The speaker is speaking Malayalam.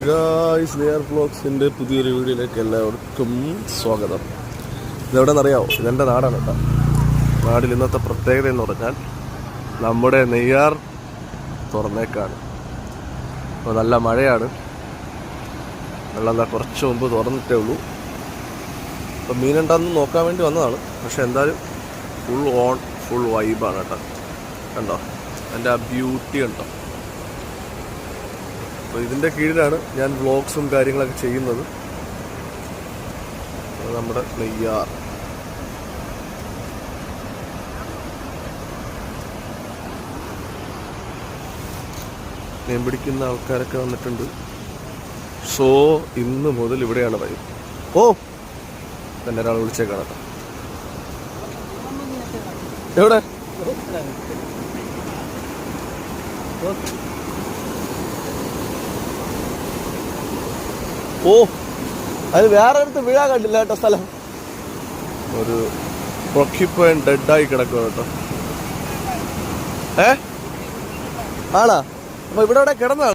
ഗായ്സ്, നെയ്യാർ വ്ളോഗ്സിൻ്റെ പുതിയൊരു വീഡിയോയിലേക്ക് എല്ലാവർക്കും സ്വാഗതം. ഇതെവിടെയെന്നറിയാമോ? ഇതെൻ്റെ നാടാണ് കേട്ടോ. നാടിൽ ഇന്നത്തെ പ്രത്യേകത എന്ന് പറഞ്ഞാൽ നമ്മുടെ നെയ്യാർ തുറന്നേക്കാണ്. അപ്പോൾ നല്ല മഴയാണ്. വെള്ളം കുറച്ച് മുമ്പ് തുറന്നിട്ടേ ഉള്ളൂ. അപ്പോൾ മീനുണ്ടാന്ന് നോക്കാൻ വേണ്ടി വന്നതാണ്. പക്ഷെ എന്തായാലും ഫുൾ വൈബാണ് കേട്ടോ. കണ്ടോ എൻ്റെ ആ ബ്യൂട്ടി കണ്ടോ. അപ്പോൾ ഇതിൻ്റെ കീഴിലാണ് ഞാൻ വ്ളോഗ്സും കാര്യങ്ങളൊക്കെ ചെയ്യുന്നത്. നമ്മുടെ നെയ്യാർ. മീൻ പിടിക്കുന്ന ആൾക്കാരൊക്കെ വന്നിട്ടുണ്ട്. സോ ഇന്ന് മുതൽ ഇവിടെയാണ് വൈബ്. തന്നെ ഒരാൾ വിളിച്ചേക്കാണ് കേട്ടോ. എവിടെ? അത് വേറെ അടുത്ത് വീഴാൻ കണ്ടില്ല കേട്ടോ. സ്ഥലം ഒരു പ്രൊക്കിപ്പോയിൻ ഡെഡായി കിടക്കുക കേട്ടോ. ആണാ? അപ്പൊ ഇവിടെ കിടന്നാണ്.